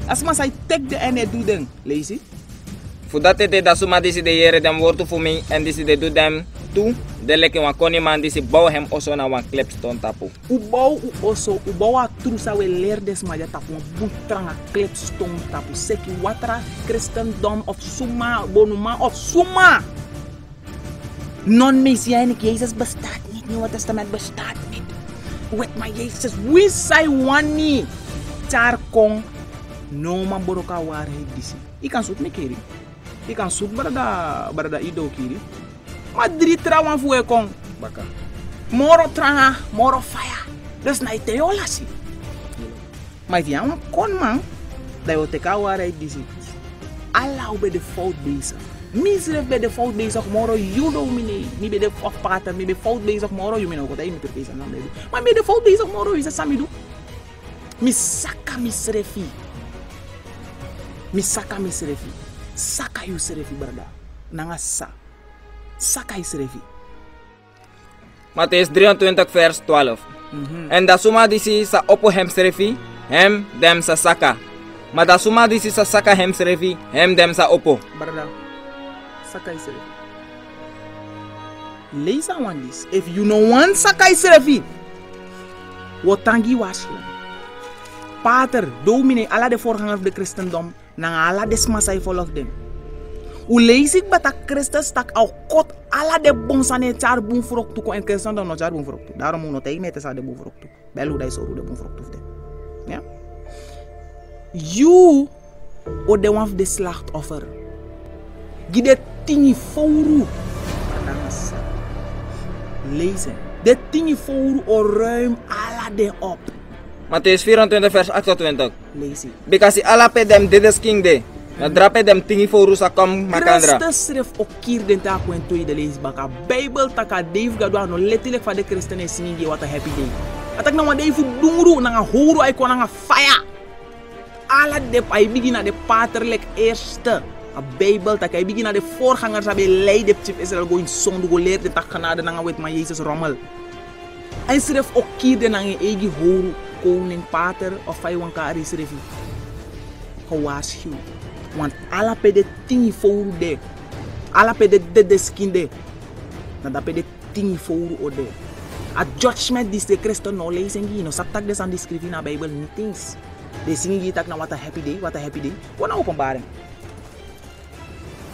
Asma sa take de ene do den. Lazy. Fudate de da suma disi de yere dem wortu fu mi en disi de du dem tu de leki wa koni man disi bouw hem oso na wan klepstone tapu. Ubau ubau a trusa we leer des ma ja tapu butranga klepstone tapu seki watra Christendom of suma bonuma of suma. Non-messianic Jezus bestaat niet. Nieuwe Testament bestaat niet. Wet maar Jezus. Wie zij wani? Char kong. No man boroka waarheid disi. Ik kan zoet me kiri. Ik kan zoet barada ido kiri. Maar 3 trouwen voor je kong. Baka. Moro tranga, moro fire. Dus na ite yola si. Maar via een kon man. Dat je teka waarheid disi. Allah ube de fout bezig. Misref bij de fout bezig, moro you domine. Mi bij de afpater, mi bij fout bezig, moro you mino. Kota, mi per aan dan. Maar bij de fout bezig, moro is het samidu. Mi saka misrefi. Mi saka mi serefi. Saka yu serefi brada. Nanga saka yu serefi. Matthäus 23 vers 12. En da suma disi sa opo hem serefi, hem dem sa saka. Maar da suma disi sa saka hem serefi, hem dem sa opo. Brada. Saka yu serefi. Leisa wan this. If you no want saka yu serefi, wotangi wasla. Pater, domine, ala de voorganger van de christendom, na ala de smasai volg dem. U lees ik bata Christus tak au kot ala de bonsane char bun frok tu ko en christendom no char bun frok tu. Daarom moet ik met de bun frok tu. Belu dai soru de bun frok tu. Ja? You o de one of the slachtoffer. Gide tingi fouru. Lezen. De tingi fouru o ruim ala de op. Matthäus 24 vers 28. Lees ik. Because ala pe dem dedes king de. Na drape dem tingi foru sa kom makandra. Christus schreef ook keer den taak wen toe de leesbaka. Bijbel taka Dave gadwa no letterlijk van de christenen singi wat a happy day. Atak na wande fu dungru na nga horo ay ko na nga fire. Ala de ay begin na de paterlijk eerste. A Bijbel taka ay begin na de voorgangers abe leid chief Israel go in sonde go leer de tak genade na nga wet maar Jezus rommel. Hij schreef ook keer den na nga egi horo koning pater of ay wan ka ari schreef. Gewaarschuwd. Want ala pe de tingi fouru de. Ala pe de skin de. Na pe de tingi fouru o de. A judgment dis de Christen no lezen gi. No satak des aan die schrift in a Bijbel niet eens. De singi tak na what a happy day. What a happy day. Wana openbaring.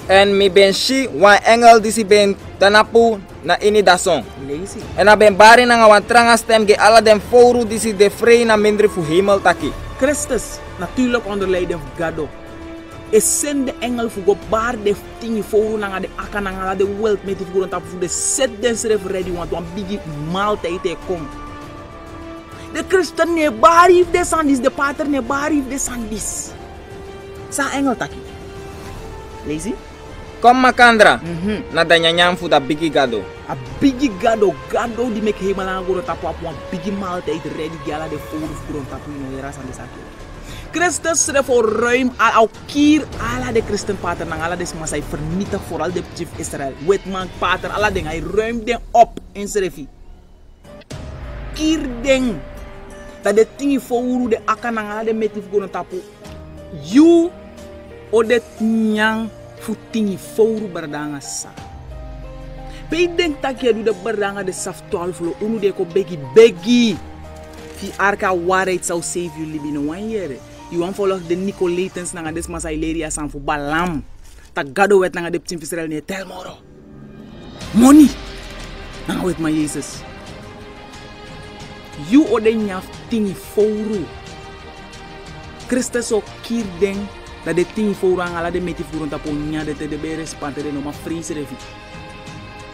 En mi ben shi wan engel disi ben tanapu na ini dason. Lezen. En a ben bari na nga wan tranga stem ge ala dem foru disi de vrij na mindre fu hemel taki. Christus natuurlijk onder leiding van God. E sende engel fu go bar de tingi fouru nanga de aka nanga de wealth met fu go tap fu de set den seref ready want wan bigi maaltijd kom. De Christen ne bari de sandis, de pater ne bari de sandis. Sa engel taki. Lazy? Kom makandra. Na da nyanyam fu da bigi gado. A bigi gado di mek hemala go tap wan bigi maaltijd ready gala de fouru fu go tap no era sandis aki. Christus schreef voor ruim al kier ala de christenpater nang ala des masai vernietig vooral de chief Israël. Wetman pater ala ding hij ruimt den op in schreefie. Kier ding dat de tingi fouru de aka nang ala de metif gono tapu. You o de nyang fu tingi fouru berdanga sa. Pe denk tak ya du de berdanga de saf 12 lo unu de ko begi. Fi arka waarheid zou save you libi no one year. You want follow the Nicolaitans nanga des masai leria san fu balam. Ta gado wet nanga de chim Israel ne tel moro. Money. Nanga wet ma Jesus. You ode nyaf tingi fouru. Christus o kir den dat de tingi fouru ala de meti furun tapo nya de te de be respante de no ma freeze refi.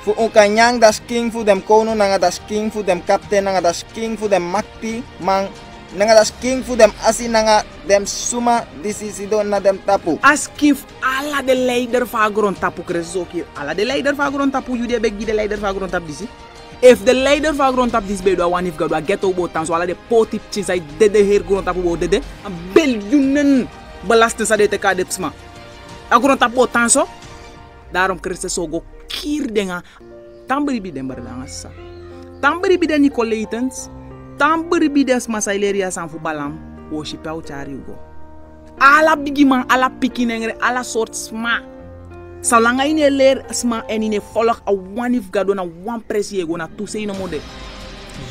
Fu un kanyang das king fu dem kono nanga das king fu dem captain nanga das king fu dem makti mang nanga das king fu dem asi nanga dem suma disisido na dem tapu. Askif ala de leider fagron tapu Christus o kir. Ala de leider fagron tapu you de beg de leider fagron tap disi. If the leider fagron tap dis be do one if God wa get obo tan so ala de potip chisai de her gron tapu bo de a biljoenen belasting sa de te ka depsma. Agron tapu tan so daarom Christus o go kir denga tambari bi den bardanga sa tambari bi den Nicolaitans tambari bi des masaileria san fu balam worship au chari go ala bigiman ala pikinengre ala sort sma salanga ine ler sma enine follow a one if God na one press ye go na tu sei no mode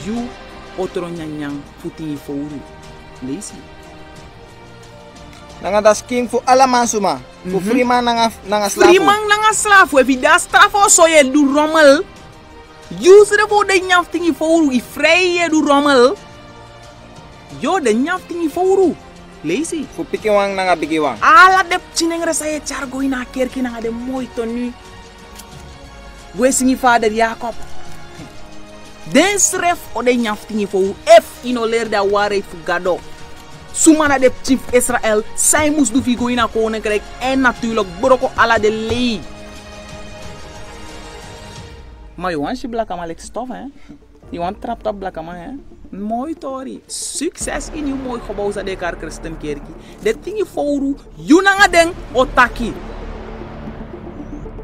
you otro nyanyang futi fouru lesi Nanga das king fu alaman suma. Fu freeman nanga slafu. Freeman nanga slafu. If da strafo so ye du rommel. You se de de nyaf tingi fouru i vrij ye du rommel. Yo de nyaf tingi fouru. Lazy. Fu piki wang nanga bigi wang. Ala de chinengre sa ye chargo ina kerki nanga de moito nu. We singi father Jacob. Den sref o de nyaf tingi fouru. If ino leer da waarheid fu gado. Sumana de chief Israël, zij moest do figo in een koninkrijk en natuurlijk broko ala de lei. Maar je want je black man like stof hè? Je want trap top black man hè? Mooi tori. Succes in je mooi gebouw sa de kar Christen kerki. De tingi fouru, yunanga den otaki.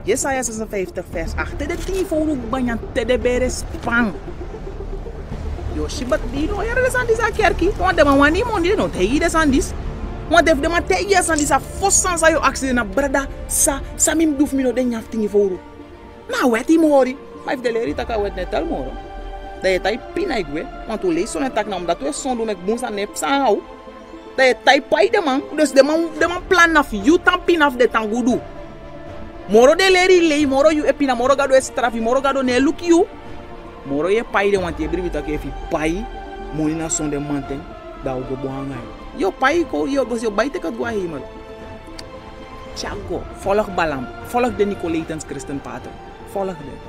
Jesaja 56 vers 8. De tingi fouru banyan te de beres pang. Yo shibat di no yare de sandis a kerki. Want de man wani mondi no te de sandis. Want de man te de sandis a fossan sa yo accident na brada sa mim duf mi no de nyaf tingi fouru. Na weti mori. Maar if de leri taka wet netal moro. Dat je tai pina igwe, want u lees zo'n tak na omdat u zo'n doen met boens aan nep sang hou. Dat je tai pai de man, dus de man plan af you tan pin af de tangudu. Moro de leri lei, moro you epina, moro gado estrafi, moro gado ne look you. Moro ye pai de want je bribi tak efi pai, moni na son de manten, da u go bohangai. Yo pai ko yo gos yo baite kat gwa himel. Chago, volg balam, volg de Nicolaitans Christen pater, volg de.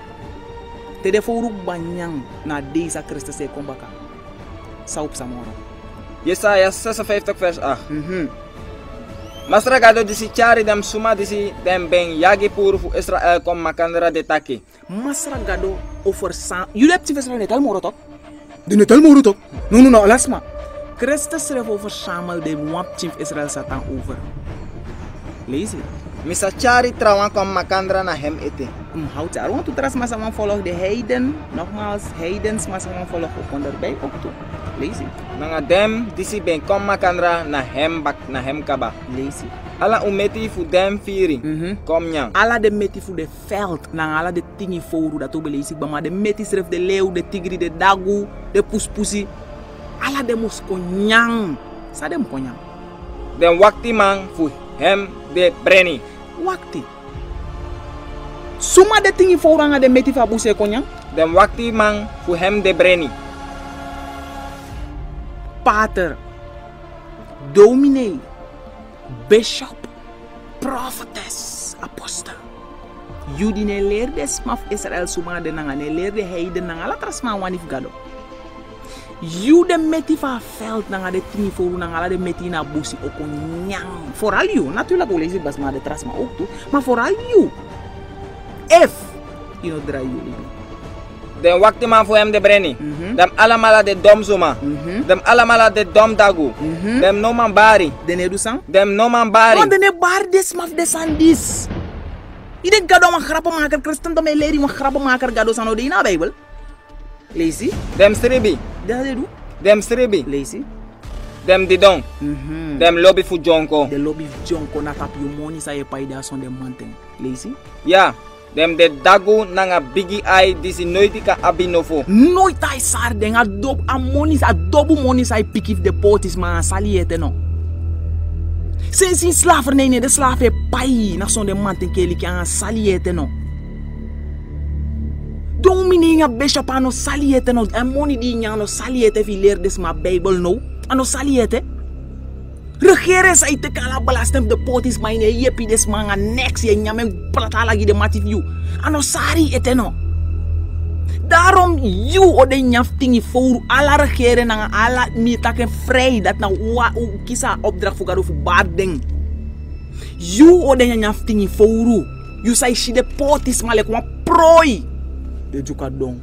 Te de fouru banyang na deze Christus se kombaka. Saup samora. Jesaja 56 vers 8. Mas ragado disi chari dem suma disi dem ben yagi puru fu Israel kom makandra de taki. Mas ragado over sa. Jullie hebt die netal moro tok? De netal moro tok? No, lasma. Christus schreef over Samuel de wap chief Israel satan over. Lees het. Misa chari trawan kom makandra na hem ete. Houd er, want toetras masa man volg de heiden. Nogmaals, heidens masa man volg ook onderbij ook toe. Lees het. Nanga dem disi ben kom makandra na hem bak na hem kaba. Lees het. Ala umeti fu dem firi. Kom nyang. Ala de meti fu de veld. Nanga ala de tingi foru dat ook lees ik. Maar de meti schreef de leeuw, de tigri, de dagu, de puspusi. Ala de mus konyang. Sa dem konyang. Den wakti man fu hem de breni. Wakti. Suma de tingi fouranga de meti fa buse konyang. Den wakti man fu hem de breni. Pater, dominee, bishop, prophetess, apostel. Judi ne leerde smaf Israel suma de nanga ne leerde heiden nanga la trasma wanif gado. Jude meti fa veld nanga de tingi foru nanga la de meti na busi oko nyang. Vooral you, natuurlijk ook lees ik basma de trasma ook toe, maar vooral you. If you know draai jullie. Den wakti man fu hem de breni. Dem alamala de dom suma. Dem alamala de dom dagu. Dem no man bari. Dene du sang? Dem no man bari. Want dene bar des maf de sandis. Ide gado man grappenmaker Christen to me leri man grappenmaker gado sano de ina Bijbel. Lees Dem sribi. Dat je doet? Dem sribi. Lees Dem didong. Dem lobby fu jonko. De lobby jonko na tap you money sa ye paida son de mountain. Lees Ja. Dem de dagu nanga bigi ai disi noitika abinofo. Nooit ai sarden adobu money sa pikif de potis ma saliete no. Sinds slavernij de slaven pai na son de mountain keli ki an saliete no. Dominee nga bishop ano saliete no. En money di nyano saliete fi leer des ma Bible no. Ano saliete. Regeren sa ite kala belasting de potis maine yepi des manga next ye nyame plata lagi de matif you. Ano sari eteno. Daarom you ode nyaftingi voor ala regeren na ala mi taken vrij dat na wa kisa opdracht voor gado voor barding. You ode nyaftingi voor you say shi de potis male kwa proi. De juka dong.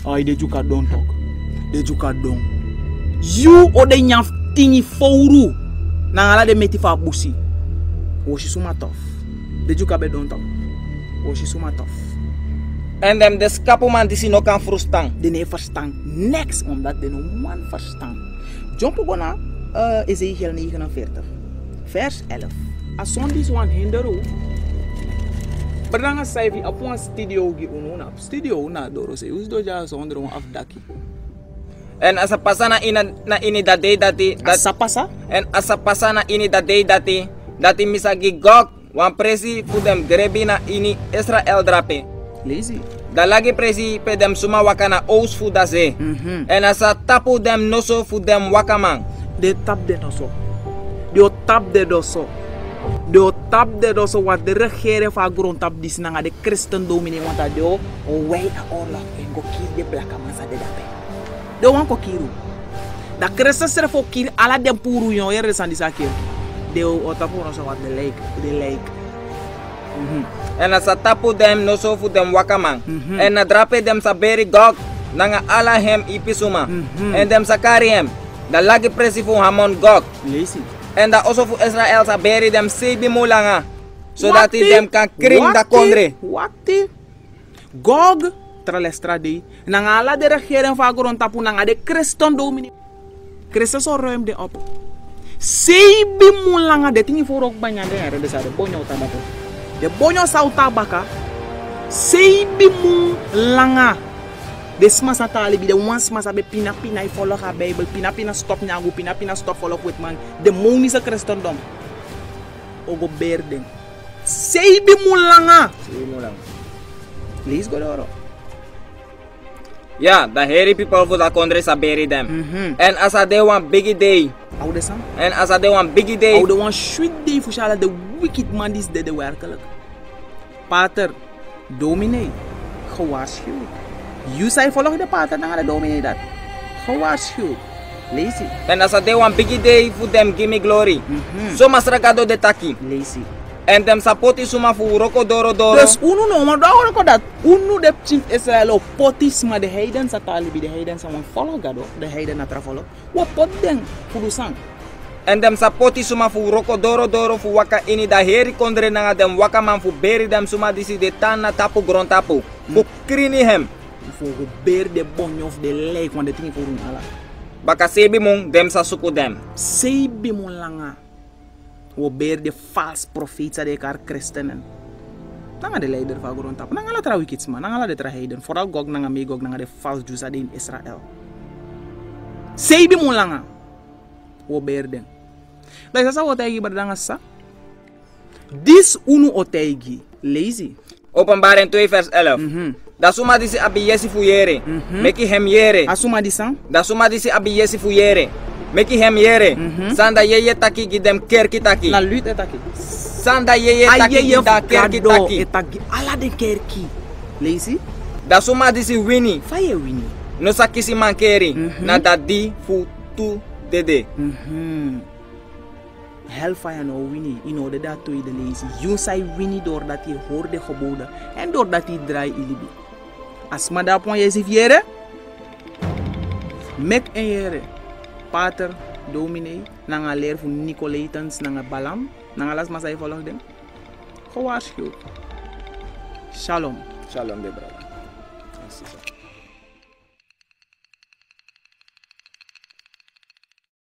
Ai de juka dong tok. De juka dong. You ode nyaftingi voor na ala de meti fa busi. Woshi suma tof. De juka be don tok. Woshi suma tof. En dem de skapuman disi no kan frustang. De ne verstand niks omdat de no man verstand. Jump gona Ezekiel 49 vers 11. As on this one hindero. Bernanga saivi apon studio gi ununa. Studio una doro se us do ja so ondro afdaki. En asa pasana na ini dati Asa pasa? En asa pasana ini dati misagi gok wan presi fu dem drebina ini Israel drape. Lazy. Da lagi presi pe dem suma wakana ous fu daze. En asa tapu dem noso fu dem wakamang. De tap de noso. De tap de doso. De tap de doso wat de regering van grond tap dis nanga de Christen dominee want dat deo way a oorlog en go kill de blaka masa de dape. De wan ko kiru. Da Christen serf o kir ala dem puru yon yer san disakir. De o tapu noso wat de lake. En asa tapu dem noso fu dem wakamang. En na drape dem sa beri gog nanga ala hem ipisuma. En dem sakari hem. Da lagi presi fu Hamon Gog. Lazy. En da also fu Israel sa beri dem sebi mulanga. Zodat hij dem kan kring da kondre. Wakti. Gog tralestradi. Nanga ala de regering van grond tapu nanga de Christen domini. Christen so ruim de op. Sebi mulanga de tingi voor ook banyak de de sa de bonyo tabako. De bonyo sa tabaka. Sebi mulanga. De smasa talibi de wan smasa be pina I follow ha Bible pina stop nyagu pina stop follow with man. De moni sa Christendom. Ogo berden. Sebi mulanga. Please go doro. Ja, the hairy people for the country sa bury them. And as a day one biggie day. How de sam? And as a day one biggie day. How de one sweet day for shala the wicked man is de werkelijk. Pater, dominee, gewaarschuwd. You say follow the pater na de dominee dat. Gewaarschuwd. Lazy. And as a day one biggie day for them give me glory. So masrakado de taki. Lazy. En dem sapoti suma fu roko doro. Dus unu no maar daar ko dat. Unu de chief Israel potis ma de heiden sa talibi de heiden sa follow gado de heiden na follow. Wa pot den fudu sang. En dem sapoti suma fu roko doro fu waka ini da heri kondre nanga dem waka man fu beri dem suma disi de tana tapu gron tapu. Fu krini hem. Fu ber de bonyof de lek wan de tingi fu run ala. Baka sebi mong dem sa suku dem. Sebi mon langa. Wo ber de false profeten de kar christenen. Nanga de leider van grond tap. Nanga la tra wickets man. Nanga la de tra heiden. Vooral Gog nanga me Gog nanga de false Jews ade in Israel. Sebi mon langa. Wo ber den. Da isa sa otegi berdanga sa. Dis unu otegi. Lazy. Openbaring 2 vers 11. Da suma disi abi yesi fu yere. Meki hem yere. Asuma disang. Da suma disi abi yesi fu yere. Meki hem yere. Sanda yeye taki gidem kerki taki. La lutte etaki. Sanda yeye taki gida kerki taki. Etaki ala de kerki. Lazy. Da suma disi wini. Faye wini. No sakisi mankeri. Na da di fu tu dede. Hellfire no wini. In order dat to de lazy. You say wini doordat je hoorde geboden. En doordat je draai ilibi. As ma da pon yesi fiere. Mek en yere. Pater, dominee, nanga leer voor Nicolaitans, nanga Balam, nanga las masai volg dem. Gewaarschuwd. Shalom. Shalom, de brother.